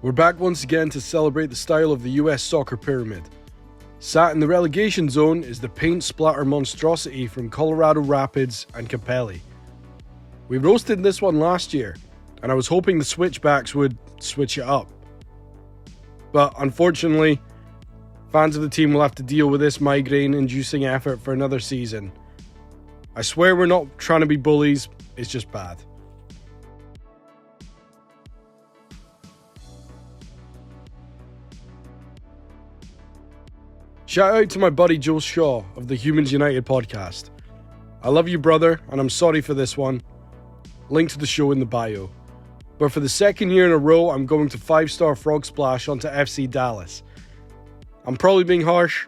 We're back once again to celebrate the style of the US soccer pyramid. Sat in the relegation zone is the paint splatter monstrosity from Colorado Rapids and Capelli. We roasted this one last year, and I was hoping the switchbacks would switch it up. But unfortunately, fans of the team will have to deal with this migraine-inducing effort for another season. I swear we're not trying to be bullies, it's just bad. Shout out to my buddy Joe Shaw of the Humans United podcast. I love you, brother, and I'm sorry for this one. Link to the show in the bio. But for the second year in a row, I'm going to 5-star Frog Splash onto FC Dallas. I'm probably being harsh.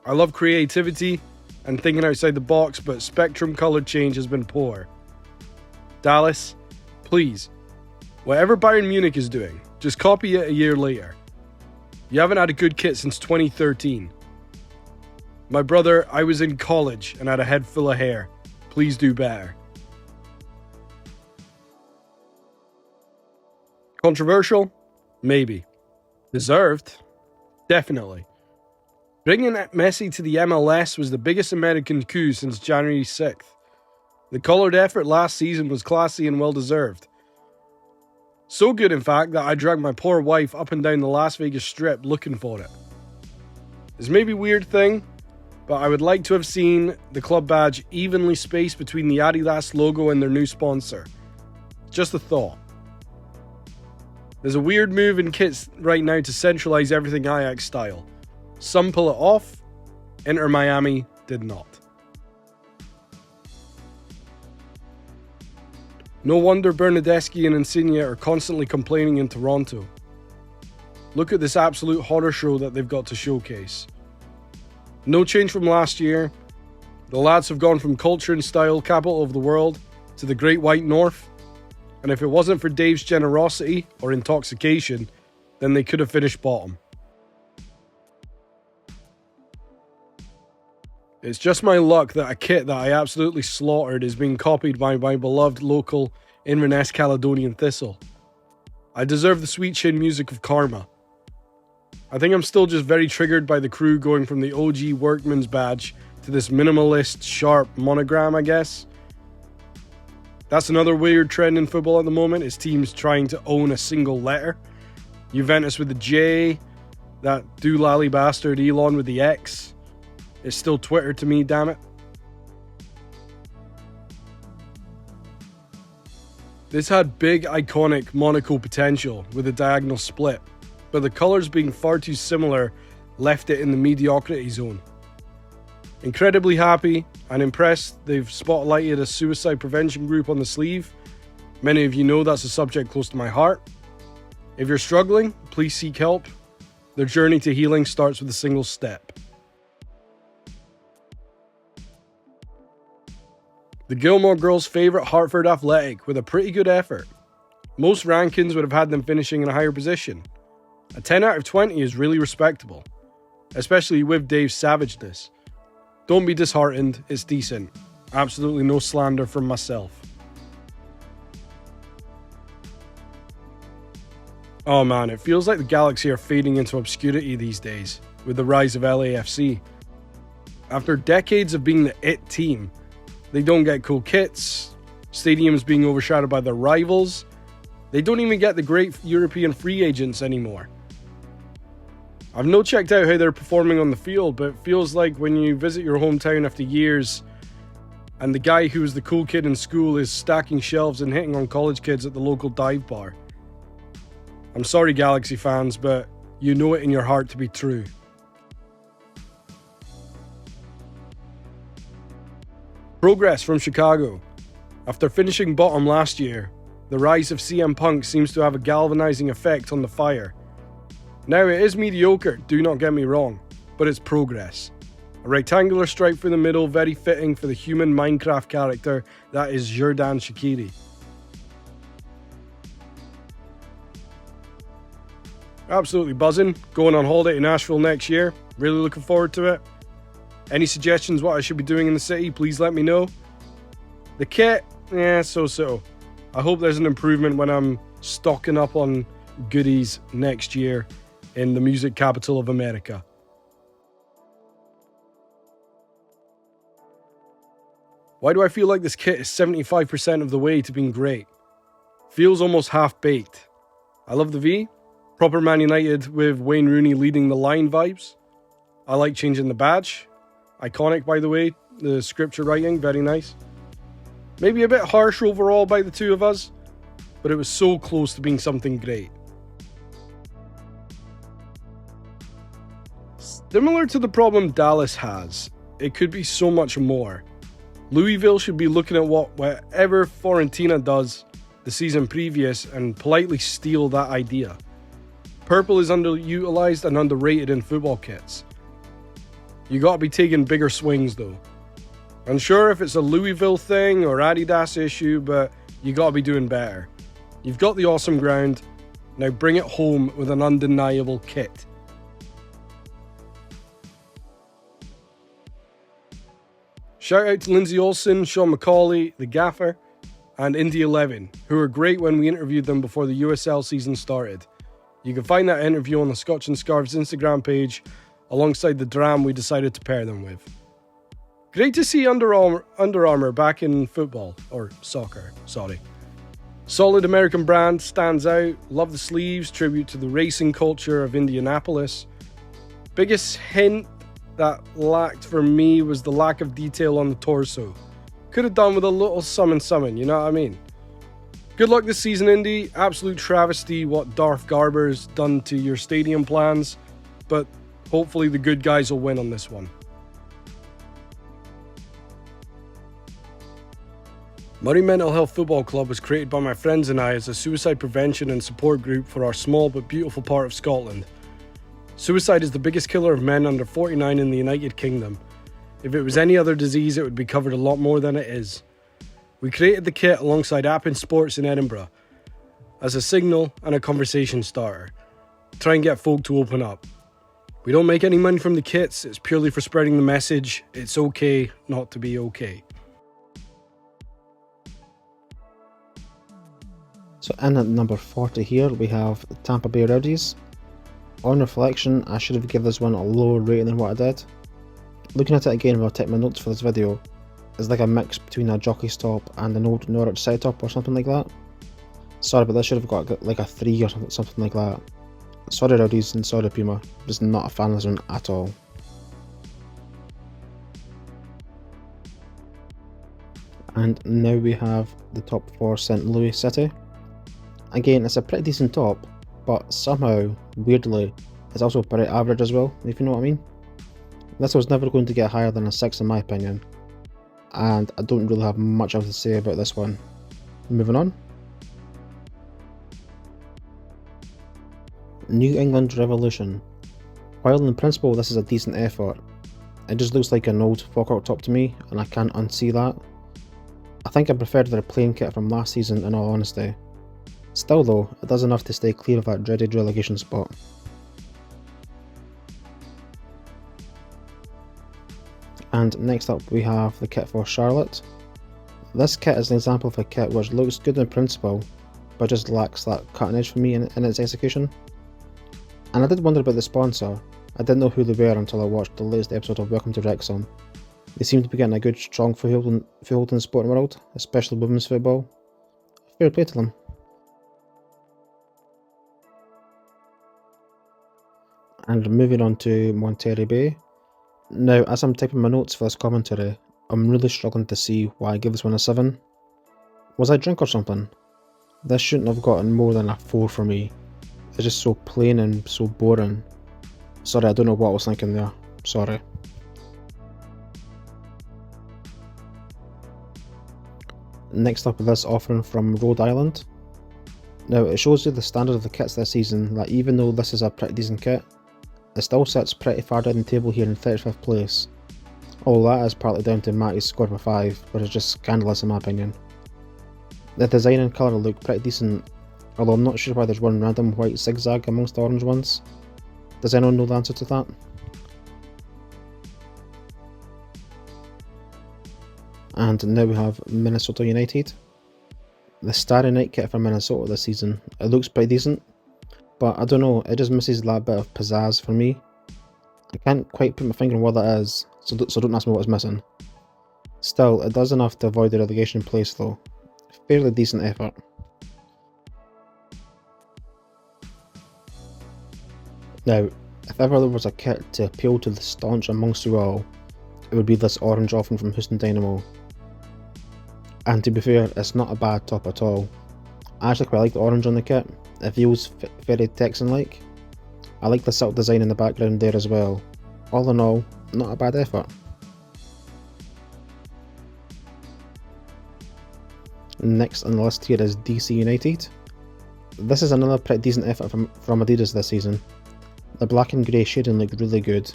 I love creativity and thinking outside the box, but spectrum color change has been poor. Dallas, please, whatever Bayern Munich is doing, just copy it a year later. You haven't had a good kit since 2013. My brother, I was in college and had a head full of hair. Please do better. Controversial? Maybe. Deserved? Definitely. Bringing Messi to the MLS was the biggest American coup since January 6th. The coloured effort last season was classy and well deserved. So good, in fact, that I dragged my poor wife up and down the Las Vegas Strip looking for it. This may be a weird thing, but I would like to have seen the club badge evenly spaced between the Adidas logo and their new sponsor. Just a thought. There's a weird move in kits right now to centralise everything Ajax style. Some pull it off, Inter Miami did not. No wonder Bernadeschi and Insigne are constantly complaining in Toronto. Look at this absolute horror show that they've got to showcase. No change from last year. The lads have gone from culture and style capital of the world to the Great White North. And if it wasn't for Dave's generosity or intoxication, then they could have finished bottom. It's just my luck that a kit that I absolutely slaughtered is being copied by my beloved local Inverness Caledonian Thistle. I deserve the sweet chin music of karma. I think I'm still just very triggered by the crew going from the OG workman's badge to this minimalist, sharp monogram, I guess. That's another weird trend in football at the moment, is teams trying to own a single letter. Juventus with the J, that doolally bastard Elon with the X. It's still Twitter to me, damn it. This had big, iconic Monaco potential with a diagonal split, but the colours being far too similar left it in the mediocrity zone. Incredibly happy and impressed they've spotlighted a suicide prevention group on the sleeve. Many of you know that's a subject close to my heart. If you're struggling, please seek help. Their journey to healing starts with a single step. The Gilmore Girls' favourite Hartford Athletic with a pretty good effort. Most rankings would have had them finishing in a higher position. A 10 out of 20 is really respectable, especially with Dave's savageness. Don't be disheartened, it's decent. Absolutely no slander from myself. Oh man, it feels like the Galaxy are fading into obscurity these days with the rise of LAFC. After decades of being the it team, they don't get cool kits, stadiums being overshadowed by their rivals, they don't even get the great European free agents anymore. I've not checked out how they're performing on the field, but it feels like when you visit your hometown after years and the guy who was the cool kid in school is stacking shelves and hitting on college kids at the local dive bar. I'm sorry, Galaxy fans, but you know it in your heart to be true. Progress from Chicago. After finishing bottom last year, the rise of CM Punk seems to have a galvanizing effect on the Fire. Now it is mediocre, do not get me wrong, but it's progress. A rectangular stripe through the middle, very fitting for the human Minecraft character that is Xherdan Shaqiri. Absolutely buzzing, going on holiday to Nashville next year, really looking forward to it. Any suggestions what I should be doing in the city, please let me know. The kit, so. I hope there's an improvement when I'm stocking up on goodies next year in the music capital of America. Why do I feel like this kit is 75% of the way to being great? Feels almost half-baked. I love the V. Proper Man United with Wayne Rooney leading the line vibes. I like changing the badge. Iconic, by the way. The scripture writing, very nice. Maybe a bit harsh overall by the two of us, but it was so close to being something great. Similar to the problem Dallas has, it could be so much more. Louisville should be looking at whatever Fiorentina does the season previous and politely steal that idea. Purple is underutilized and underrated in football kits. You gotta be taking bigger swings though. Unsure if it's a Louisville thing or Adidas issue, but you gotta be doing better. You've got the awesome ground, now bring it home with an undeniable kit. Shout out to Lindsay Olsen, Sean McCauley, the gaffer, and Indy 11, who were great when we interviewed them before the USL season started. You can find that interview on the Scotch and Scarves Instagram page, alongside the dram we decided to pair them with. Great to see Under Armour back in football, or soccer, sorry. Solid American brand, stands out, love the sleeves, tribute to the racing culture of Indianapolis. Biggest hint that lacked for me was the lack of detail on the torso. Could have done with a little summon, you know what I mean? Good luck this season, Indy. Absolute travesty what Darth Garber's done to your stadium plans, but hopefully the good guys will win on this one. Moray Mental Health Football Club was created by my friends and I as a suicide prevention and support group for our small but beautiful part of Scotland. Suicide is the biggest killer of men under 49 in the United Kingdom. If it was any other disease, it would be covered a lot more than it is. We created the kit alongside Appin Sports in Edinburgh as a signal and a conversation starter. Try and get folk to open up. We don't make any money from the kits, it's purely for spreading the message, it's okay not to be okay. So in at number 40 here, we have Tampa Bay Rowdies. On reflection, I should have given this one a lower rating than what I did. Looking at it again while I take my notes for this video, it's like a mix between a jockey's top and an old Norwich side top or something like that. Sorry, but this should have got like a 3 or something like that. Sorry Rowdies and sorry Puma, just not a fan of this one at all. And now we have the top for St. Louis City. Again, it's a pretty decent top, but somehow, weirdly, it's also pretty average as well, if you know what I mean. This was never going to get higher than a 6 in my opinion, and I don't really have much else to say about this one. Moving on. New England Revolution. While in principle this is a decent effort, it just looks like an old Falkirk top to me, and I can't unsee that. I think I preferred their plain kit from last season in all honesty. Still though, it does enough to stay clear of that dreaded relegation spot. And next up we have the kit for Charlotte. This kit is an example of a kit which looks good in principle, but just lacks that cutting edge for me in its execution. And I did wonder about the sponsor. I didn't know who they were until I watched the latest episode of Welcome to Wrexham. They seem to be getting a good strong foothold in the sporting world, especially women's football. Fair play to them. And moving on to Monterey Bay. Now, as I'm typing my notes for this commentary, I'm really struggling to see why I give this one a 7. Was I drunk or something? This shouldn't have gotten more than a 4 for me. It's just so plain and so boring. Sorry, I don't know what I was thinking there. Sorry. Next up is this offering from Rhode Island. Now, it shows you the standard of the kits this season, that even though this is a pretty decent kit, it still sits pretty far down the table here in 35th place. All that is partly down to Matty's score of a 5, which is just scandalous in my opinion. The design and colour look pretty decent, although I'm not sure why there's one random white zigzag amongst the orange ones. Does anyone know the answer to that? And now we have Minnesota United. The Starry Night kit for Minnesota this season, it looks pretty decent. but I don't know, it just misses that bit of pizzazz for me. I can't quite put my finger on what that is, so don't ask me what it's missing. Still, it does enough to avoid the relegation place though. Fairly decent effort. Now, if ever there was a kit to appeal to the staunch amongst you all, it would be this orange offering from Houston Dynamo. And to be fair, it's not a bad top at all. I actually quite like the orange on the kit, it feels very Texan-like. I like the silk design in the background there as well. All in all, not a bad effort. Next on the list here is DC United. This is another pretty decent effort from Adidas this season. The black and grey shading look really good,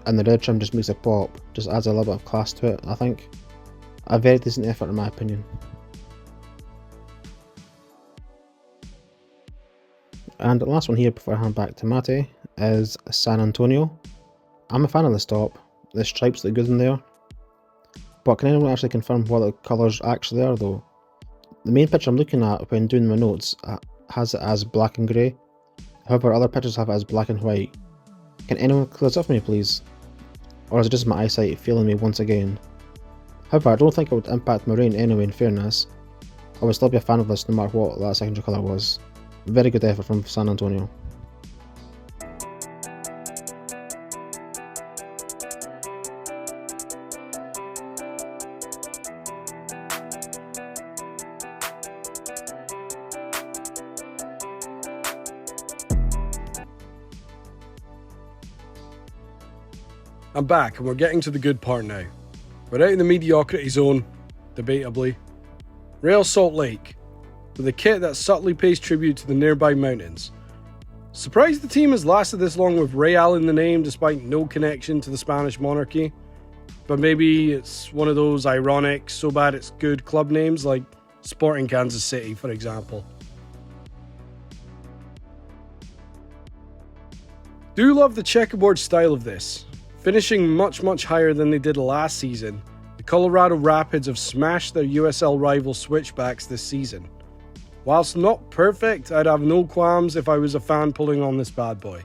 and the red trim just makes it pop, just adds a little bit of class to it, I think. A very decent effort in my opinion. And the last one here before I hand back to Mate is San Antonio. I'm a fan of this top, the stripes look good in there, but can anyone actually confirm what the colours actually are though? The main picture I'm looking at when doing my notes has it as black and grey, however other pictures have it as black and white. Can anyone clear this up for me please? Or is it just my eyesight failing me once again? However, I don't think it would impact Moray in any way in fairness. I would still be a fan of this no matter what that secondary colour was. Very good effort from San Antonio. I'm back and we're getting to the good part now. We're out in the mediocrity zone, debatably. Real Salt Lake, with a kit that subtly pays tribute to the nearby mountains. Surprised the team has lasted this long with Real in the name despite no connection to the Spanish monarchy. But maybe it's one of those ironic, so bad it's good club names like Sporting Kansas City, for example. Do love the checkerboard style of this. Finishing much higher than they did last season, the Colorado Rapids have smashed their USL rival Switchbacks this season. Whilst not perfect, I'd have no qualms if I was a fan pulling on this bad boy.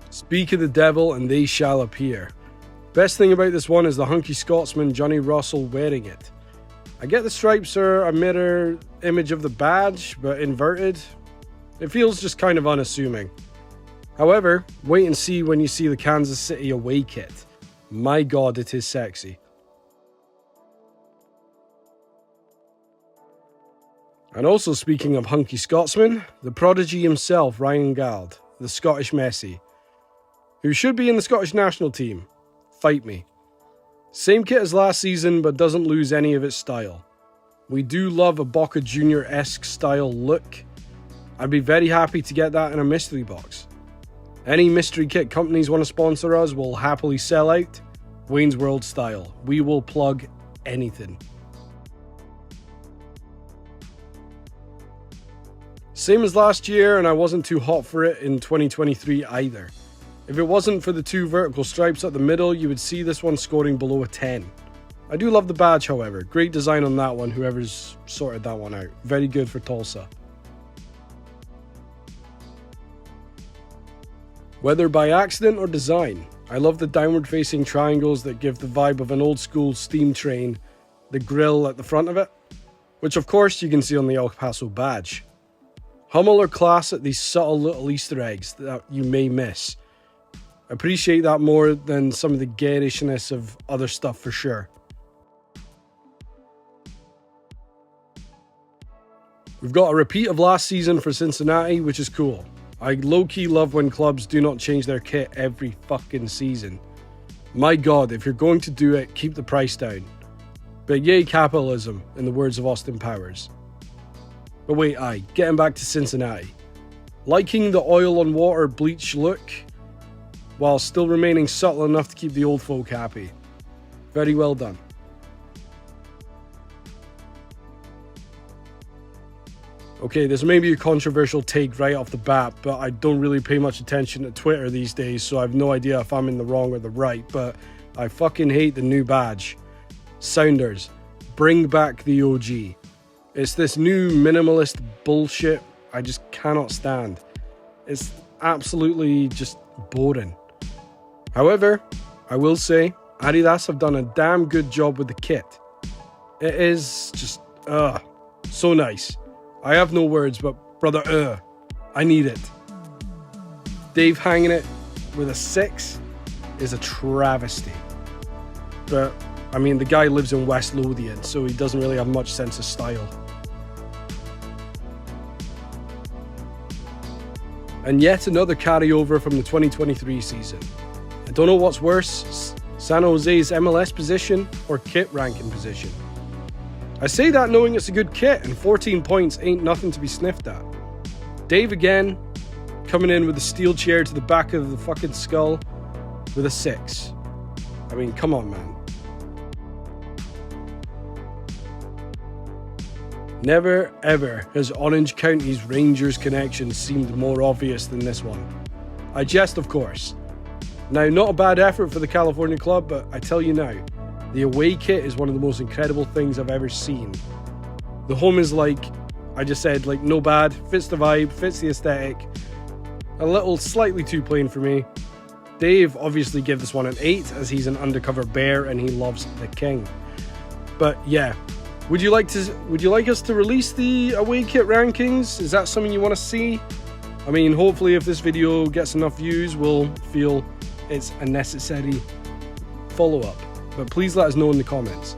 Speak of the devil and they shall appear. Best thing about this one is the hunky Scotsman Johnny Russell wearing it. I get the stripes are a mirror image of the badge, but inverted. It feels just kind of unassuming. However, wait and see when you see the Kansas City away kit. My god, it is sexy. And also speaking of hunky Scotsman, the prodigy himself, Ryan Gald, the Scottish Messi, who should be in the Scottish national team. Fight me. Same kit as last season, but doesn't lose any of its style. We do love a Boca Junior-esque style look. I'd be very happy to get that in a mystery box. Any mystery kit companies want to sponsor us will happily sell out, Wayne's World style. We will plug anything. Same as last year, and I wasn't too hot for it in 2023 either. If it wasn't for the two vertical stripes at the middle, you would see this one scoring below a 10. I do love the badge, however. Great design on that one, whoever's sorted that one out. Very good for Tulsa. Whether by accident or design, I love the downward facing triangles that give the vibe of an old school steam train, the grille at the front of it, which of course you can see on the El Paso badge. Hummel or class at these subtle little Easter eggs that you may miss. Appreciate that more than some of the garishness of other stuff for sure. We've got a repeat of last season for Cincinnati, which is cool. I low-key love when clubs do not change their kit every fucking season. My god, if you're going to do it, keep the price down. But yay capitalism, in the words of Austin Powers. But wait, getting back to Cincinnati. Liking the oil on water bleach look, while still remaining subtle enough to keep the old folk happy. Very well done. Okay, this may be a controversial take right off the bat, but I don't really pay much attention to Twitter these days, so I have no idea if I'm in the wrong or the right, but I fucking hate the new badge. Sounders, bring back the OG. It's this new minimalist bullshit I just cannot stand. It's absolutely just boring. However, I will say, Adidas have done a damn good job with the kit. It is just, so nice. I have no words, but brother, I need it. Dave hanging it with a 6 is a travesty. But, I mean, the guy lives in West Lothian, so he doesn't really have much sense of style. And yet another carryover from the 2023 season. I don't know what's worse, San Jose's MLS position or kit ranking position. I say that knowing it's a good kit and 14 points ain't nothing to be sniffed at. Dave again, coming in with a steel chair to the back of the fucking skull with a 6. I mean, come on, man. Never ever has Orange County's Rangers connection seemed more obvious than this one. I jest, of course. Now, not a bad effort for the California club, but I tell you now, the away kit is one of the most incredible things I've ever seen. The home is like, I just said, like no bad, fits the vibe, fits the aesthetic. A little slightly too plain for me. Dave obviously gave this one an 8 as he's an undercover bear and he loves the king. But yeah, would you like us to release the away kit rankings? Is that something you want to see? I mean, hopefully if this video gets enough views, we'll feel it's a necessary follow-up. But please let us know in the comments.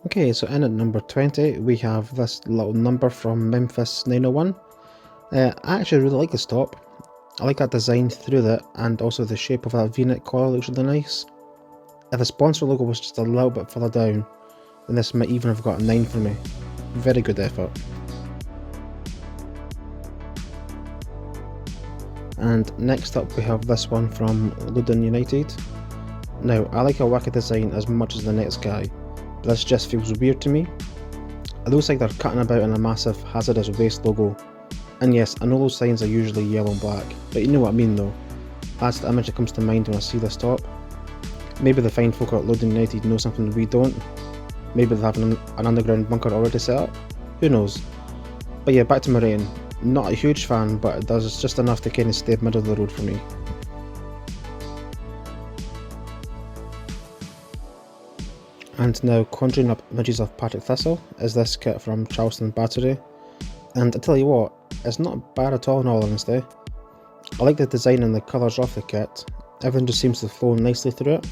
Okay, so in at number 20, we have this little number from Memphis 901. I actually really like this top. I like that design through it, and also the shape of that V-neck collar looks really nice. If the sponsor logo was just a little bit further down, then this might even have got a 9 for me. Very good effort. And next up we have this one from Ludon United. Now, I like a wacky design as much as the next guy, but this just feels weird to me. It looks like they're cutting about in a massive hazardous waste logo. And yes, I know those signs are usually yellow and black, but you know what I mean though. That's the image that comes to mind when I see this top. Maybe the fine folk at Ludon United know something we don't. Maybe they have an underground bunker already set up. Who knows. But yeah, back to Moray. Not a huge fan, but it does just enough to kind of stay middle of the road for me. And now, conjuring up images of Partick Thistle is this kit from Charleston Battery. And I tell you what, it's not bad at all in all honesty. I like the design and the colours of the kit. Everything just seems to flow nicely through it.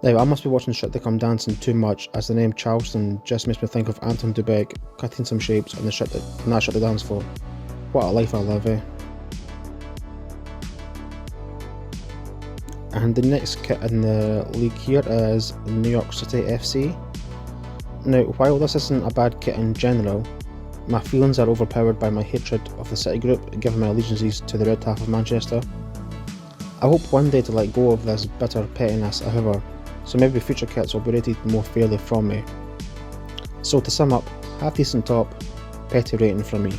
Now, I must be watching shit to come dancing too much, as the name Charleston just makes me think of Anton Dubek cutting some shapes on that shit to dance for. What a life I live, eh? And the next kit in the league here is New York City FC. Now, while this isn't a bad kit in general, my feelings are overpowered by my hatred of the City group, given my allegiances to the red half of Manchester. I hope one day to let go of this bitter pettiness, however, so maybe future kits will be rated more fairly from me. So to sum up, half decent top, petty rating from me.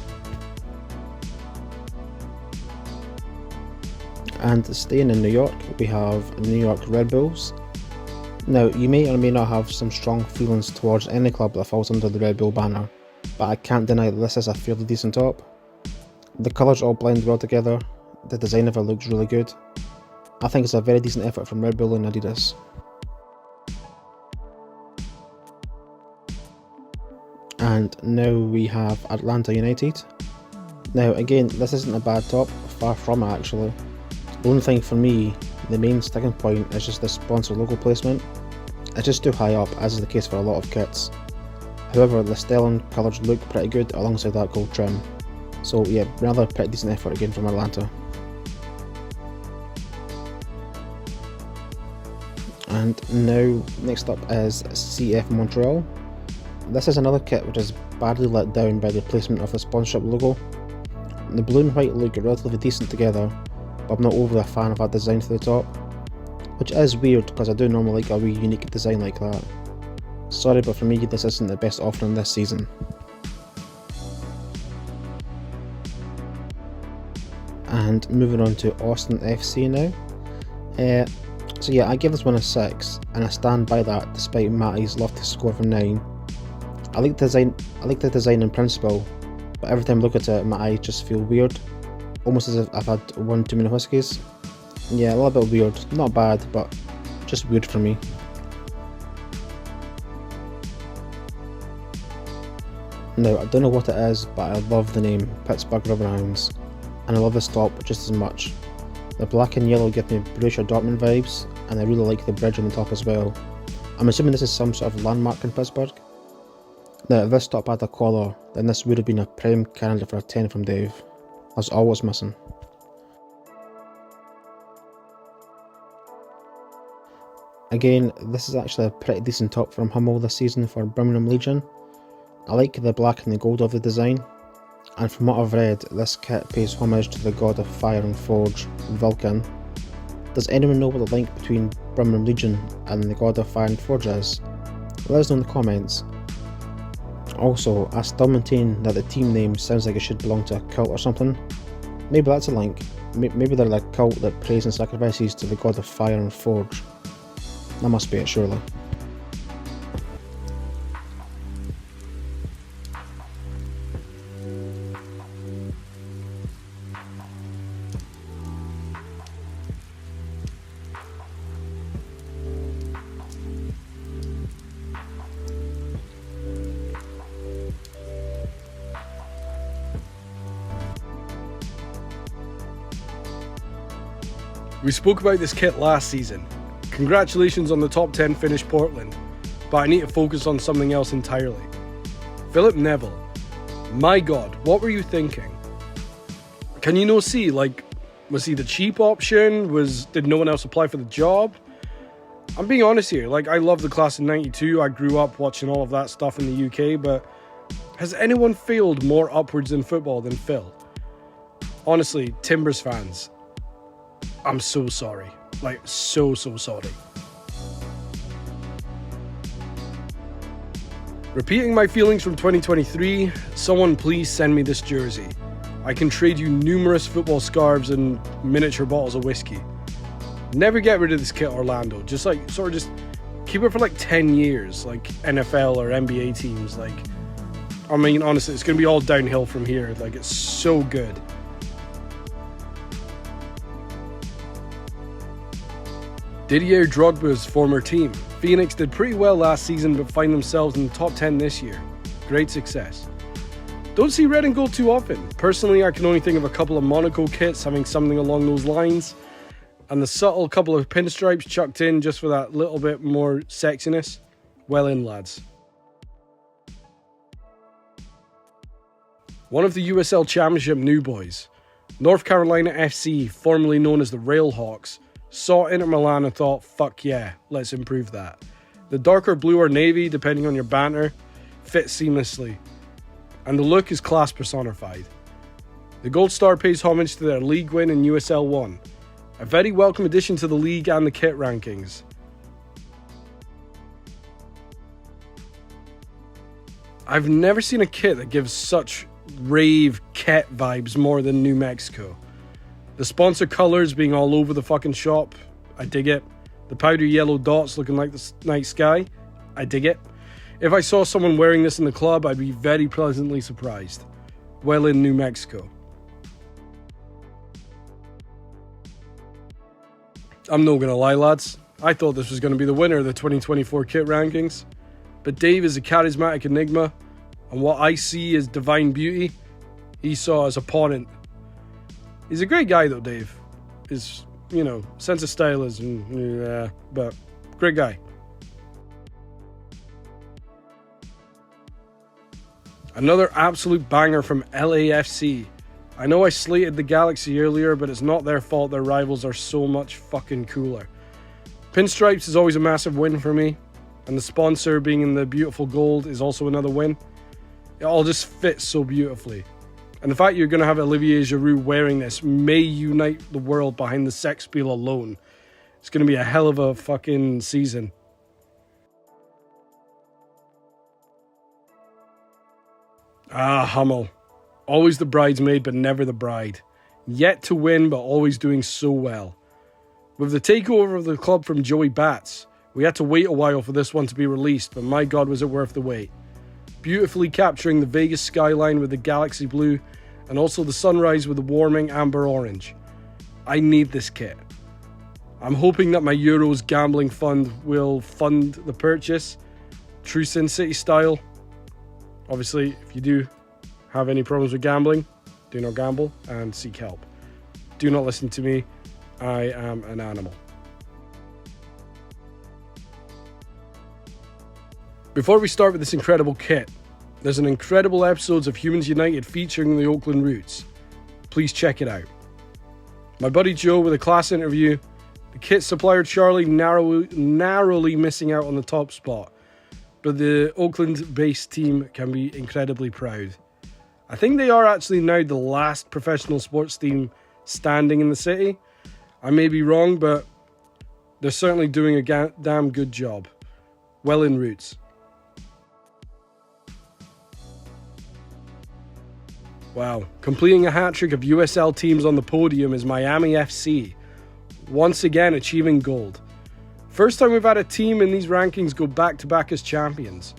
And staying in New York, we have New York Red Bulls. Now, you may or may not have some strong feelings towards any club that falls under the Red Bull banner, but I can't deny that this is a fairly decent top. The colours all blend well together, the design of it looks really good. I think it's a very decent effort from Red Bull and Adidas. And now we have Atlanta United. Now again, this isn't a bad top, far from it actually. The only thing for me, the main sticking point is just the sponsor logo placement. It's just too high up, as is the case for a lot of kits. However, the style and colours look pretty good alongside that gold trim. So yeah, another pretty decent effort again from And now, next up is CF Montreal. This is another kit which is badly let down by the replacement of the sponsorship logo. The blue and white look relatively decent together, but I'm not overly a fan of that design to the top, which is weird because I do normally like a wee unique design like that. Sorry, but for me this isn't the best offering this season. And moving on to Austin FC now. So yeah, I give this one a 6, and I stand by that despite Matty's love to score for 9. I like the design in principle, but every time I look at it, my eyes just feel weird, almost as if I've had one too many whiskies. Yeah, a little bit weird, not bad, but just weird for me. Now, I don't know what it is, but I love the name Pittsburgh Riverhounds, and I love the top just as much. The black and yellow give me Borussia Dortmund vibes, and I really like the bridge on the top as well. I'm assuming this is some sort of landmark in Pittsburgh. Now, if this top had a collar, then this would have been a prime candidate for a 10 from Dave. That's all what's missing. Again, this is actually a pretty decent top from Hummel this season for Birmingham Legion. I like the black and the gold of the design, and from what I've read, this kit pays homage to the god of fire and forge, Vulcan. Does anyone know what the link between Birmingham Legion and the god of fire and forge is? Let us know in the comments. Also, I still maintain that the team name sounds like it should belong to a cult or something. Maybe that's a link. Maybe they're a cult that prays and sacrifices to the god of fire and forge. That must be it, surely. We spoke about this kit last season. Congratulations on the top 10 finish Portland, but I need to focus on something else entirely. Philip Neville. My god, what were you thinking? Can you no see, was he the cheap option? Did no one else apply for the job? I'm being honest here, I love the class of 92, I grew up watching all of that stuff in the UK, but has anyone failed more upwards in football than Phil? Honestly, Timbers fans, I'm so sorry. So sorry. Repeating my feelings from 2023, someone please send me this jersey. I can trade you numerous football scarves and miniature bottles of whiskey. Never get rid of this kit, Orlando. Just keep it for 10 years, like NFL or NBA teams. Honestly, it's going to be all downhill from here. It's so good. Didier Drogba's former team. Phoenix did pretty well last season but find themselves in the top 10 this year. Great success. Don't see red and gold too often. Personally, I can only think of a couple of Monaco kits having something along those lines, and the subtle couple of pinstripes chucked in just for that little bit more sexiness. Well in, lads. One of the USL Championship new boys, North Carolina FC, formerly known as the Railhawks, saw Inter Milan and thought, fuck yeah, let's improve that. The darker blue or navy, depending on your banter, fits seamlessly, and the look is class personified. The Gold Star pays homage to their league win in USL 1, a very welcome addition to the league and the kit rankings. I've never seen a kit that gives such rave kit vibes more than New Mexico. The sponsor colours being all over the fucking shop, I dig it. The powder yellow dots looking like the night sky, I dig it. If I saw someone wearing this in the club, I'd be very pleasantly surprised. Well in, New Mexico. I'm not gonna lie, lads. I thought this was gonna be the winner of the 2024 kit rankings. But Dave is a charismatic enigma, and what I see as divine beauty, he saw as opponent. He's a great guy though, Dave. His, sense of style is, but great guy. Another absolute banger from LAFC. I know I slated the Galaxy earlier, but it's not their fault their rivals are so much fucking cooler. Pinstripes is always a massive win for me, and the sponsor being in the beautiful gold is also another win. It all just fits so beautifully. And the fact you're going to have Olivier Giroud wearing this may unite the world behind the sex appeal alone. It's going to be a hell of a fucking season. Ah, Hummel. Always the bridesmaid, but never the bride. Yet to win, but always doing so well. With the takeover of the club from Joey Bats, we had to wait a while for this one to be released, but my god was it worth the wait. Beautifully capturing the Vegas skyline with the galaxy blue, and also the sunrise with the warming amber orange. I need this kit. I'm hoping that my Euros gambling fund will fund the purchase, true Sin City style. Obviously, if you do have any problems with gambling, do not gamble and seek help. Do not listen to me. I am an animal. Before we start with this incredible kit, there's an incredible episodes of Humans United featuring the Oakland Roots. Please check it out. My buddy Joe with a class interview, the kit supplier Charlie narrowly missing out on the top spot, but the Oakland-based team can be incredibly proud. I think they are actually now the last professional sports team standing in the city. I may be wrong, but they're certainly doing a damn good job. Well in Roots. Wow, completing a hat-trick of USL teams on the podium is Miami FC, once again achieving gold. First time we've had a team in these rankings go back-to-back as champions.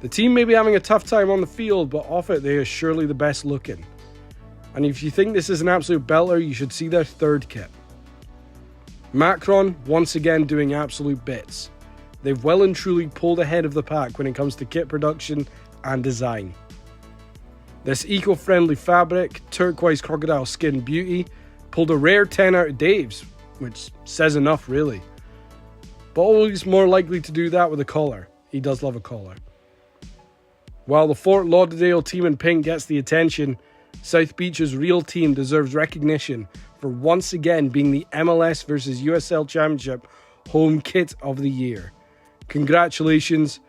The team may be having a tough time on the field, but off it they are surely the best looking. And if you think this is an absolute belter, you should see their third kit. Macron, once again doing absolute bits. They've well and truly pulled ahead of the pack when it comes to kit production and design. This eco-friendly fabric, turquoise crocodile skin beauty, pulled a rare 10 out of Dave's, which says enough really. But always more likely to do that with a collar. He does love a collar. While the Fort Lauderdale team in pink gets the attention, South Beach's real team deserves recognition for once again being the MLS vs USL Championship home kit of the year. Congratulations.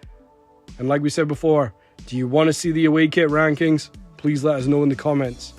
And like we said before, do you want to see the away kit rankings? Please let us know in the comments.